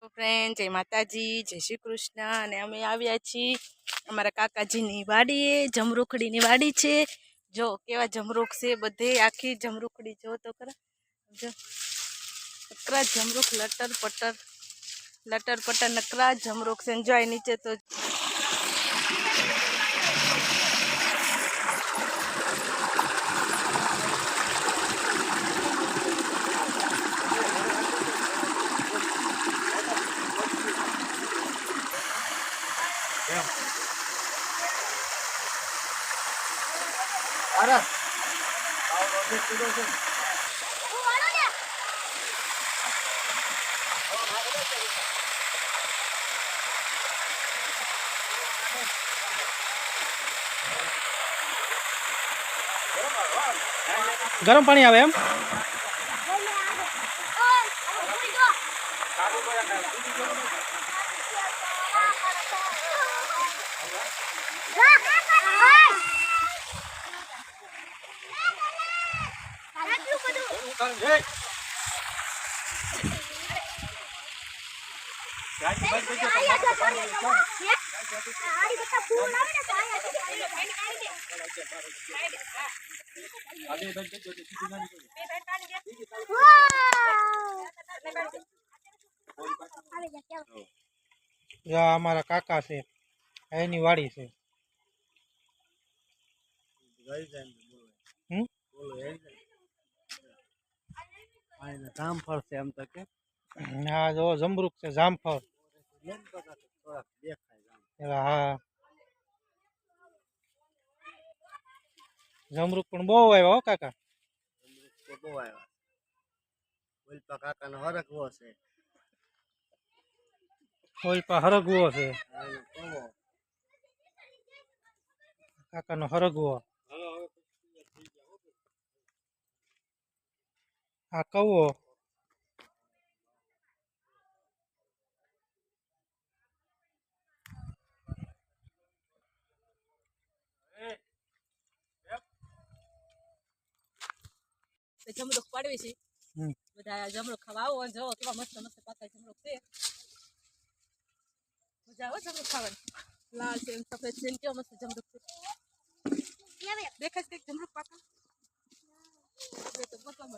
તો ફ્રેન્ડ જય માતાજી, જય શ્રી કૃષ્ણ. અને અમે આવ્યા છીએ અમારા કાકાજીની વાડીએ. જમરૂખડીની વાડી છે. જો કેવા જમરૂખ છે, બધે આખી જમરૂખડી જો તો ખરા. જો નકરા જમરૂખ લટર પટર નકરા જમરૂખ છે. જો નીચે તો ગરમ પાણી આવે એમ અમારા કાકા છે એની વાડી છે જામફળ છે એમ તો કે હા જો જમરૂખ છે જામફળ હા જમરૂખ પણ બહુ આવ્યા હો કાકા બહુ આવ્યા ઓલપા કાકાનો હરકવો છે ઓલપા હરગવો છે કાકાનો હરગવો આ કવો જમરૂખ પાડવી છે. બધા જમરૂખ ખાવા આવો. જો કેવા મસ્ત મસ્ત પાકા જમરૂખ છે. મજા આવે જમરૂખ ખાવાની. લાલ છે સફેદ છે કેવા મસ્ત જમરૂખ છે. દેખાય છે જમરૂખ પાકા તો મતલબ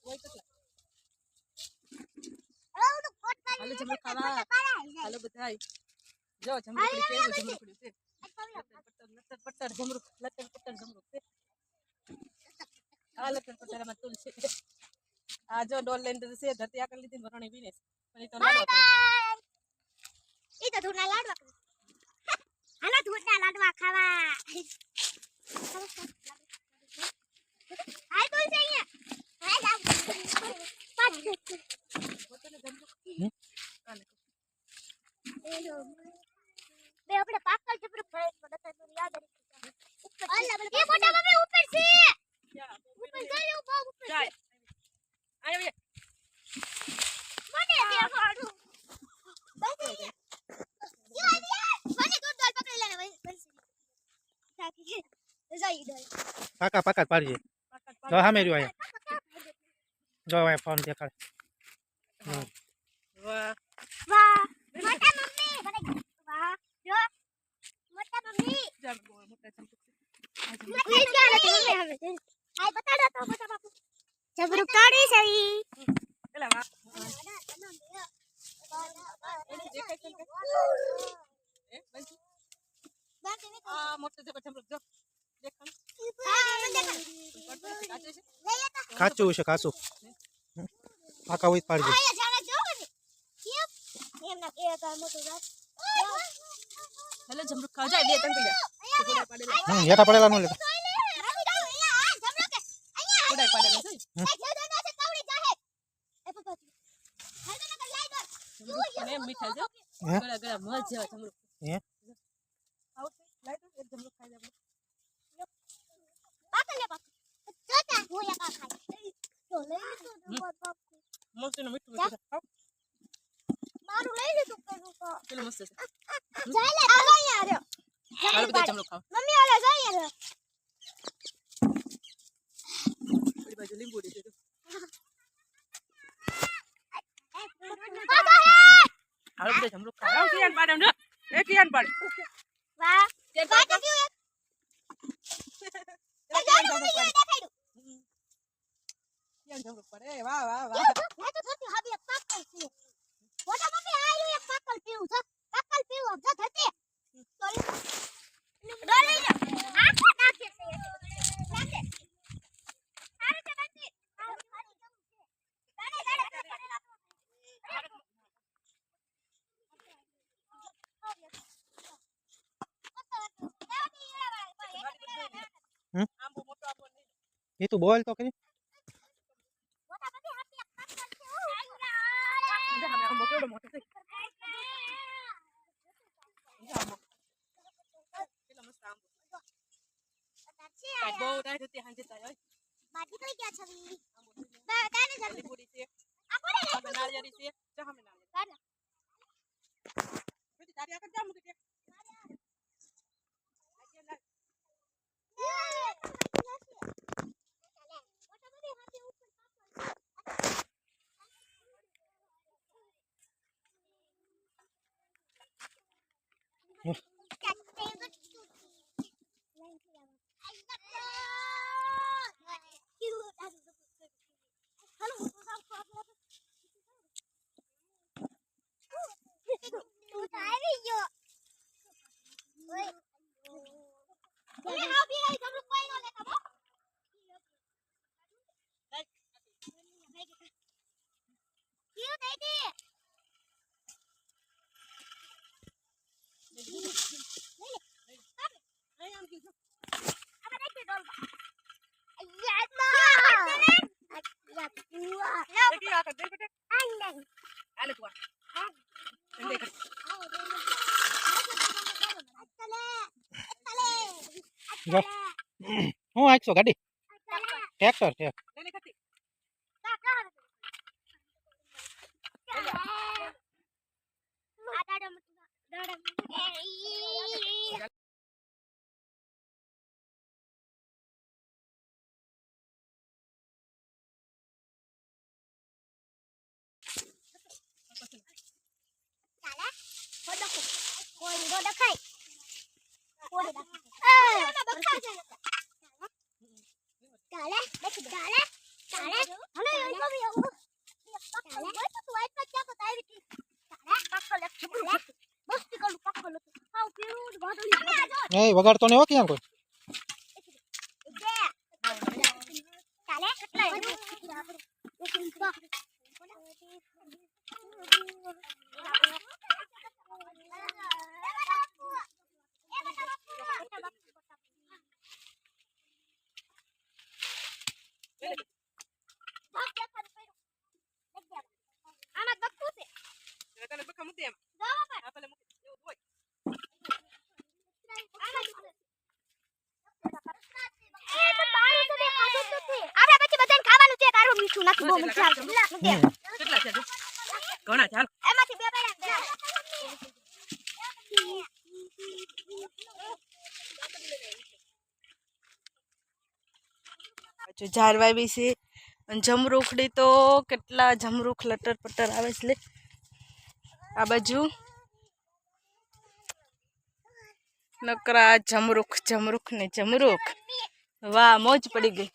હોય કેટલા હાલો જમરૂખ ખાવા હાલો બધા. જો જમરૂખડી કેવું જમરૂખડી છે. લટર પટ્ટર જમરૂખ છે. આ લટર પટ્ટરમાં તુલસી આ જો ડોલ લઈને છે. ધરતી આકર લીધી વરણી બીને પણ તો લાડવા ઈ તો ધૂળના લાડવા હાલો ધૂળના લાડવા ખાવા હાય તુલસી અહીંયા હાય પાછ પોતાને જમરૂખ બે આપણે પાકલ જબરું ફાઈટ પડે તો યાદ રહી ઉપર એ મોટા મમ્મી ઉપર છે ઉપર જાય બહુ ઉપર જાય આયો બે મોટે બે ફાડું બસ યાર મને દૂર દોલ પકડી લેને બસ તાકી જઈ દોલ પાકા પાકા પાડીએ જો સામે રહ્યો અહીંયા જો અહીંયા ફોન દેખાડે વાહ વાહ મોટા મમ્મી બને વાહ જો મોટા મમ્મી મોટા જમરૂખ હાય બતાડો તો મોટા બાપુ જબરું કાઢી સવી એલા વાહ દેખાય છે એ બંસી આ મોટો જમરૂખ જો દેખાય કાચું છે કાચું પાકા હોય પાડજે હેલો જમરૂખ ખાવ જાય બે ત્રણ પીડા પાડેલા હેઠા પડેલા નો લેતા ઉડાય પાડેલા છે જમરૂખ ને મીઠા જો ગળા ગળા મજ જેવા જમરૂખ હે આવ લાઈ દો એક જમરૂખ ખાઈ જાય પાકલ લે પાકલ જોતા હું યા ખાઈ તો લઈ લીધું બાપુ મસ્ત નું મીઠું મીઠું ખાવ મારું લઈ લીધું કરું તો પેલું મસ્ત છે જાય લે આ યાર હાલો બધા જમરૂખ ખાવ મમ્મી આલે જાય યાર પેલી બાજુ લીંબુ દે દો પાપા હાલો બધા જમરૂખ ખાવા આવ કિયાન પાડે ને એ કિયાન પાડે વાહ કે વાહ તો ક્યું એ જાડું મમ્મી એ દેખાડ્યું કિયાન જમરૂખ પાડે વાહ વાહ વાહ એ તો જોતી હાબી એક પાકલ છે મોટા મમ્મી આયું એક પાકલ પીવું છે પાકલ પીવું જો ધરતી ડોલી લે આખો નાખે છે નાખે આરે તે ધરતી ગાડે આંબો મોટો આંબો નહીં એ તું બોલ તો કરી મોટા મમ્મી હાબી એક પાકલ છે અમે આંબો કેવડો મોટો છે આંબો કેટલો મસ્ત આંબો કાઈ બહુ રાત હતી હાંજે તાય બાજી કઈ ગયા છવી બા કાને જલ્દી લીંબુડી છે આ કોને લે અમે નાળિયેરી છે જા અમે નાળિયેરી કાઢ બધી તારી આગળ જા મૂકી દે દેખી આ કર દે બેટા આલે તું આ દેખ જો હું આખો ગાડી ટ્રેક્ટર છે લેને ખાતી એ વગાડતો નહીં હો ક્યાં કોઈ તને બખા મૂકી એમ આ પેલે મૂકી એવું હોય આપણે પછી બધાને ખાવાનું છે કારું મીઠું નાખી બહુ મજા આવે કેટલા છે ઘણા ચાલ એમાંથી બે બેડા જો ઝાડ વાવી છે અને જમરૂખડી તો કેટલા જમરૂખ લટર પટર આવે છે લે આ બાજુ નકરા જમરૂખ જમરૂખ ને જમરૂખ વાહ મોજ પડી ગઈ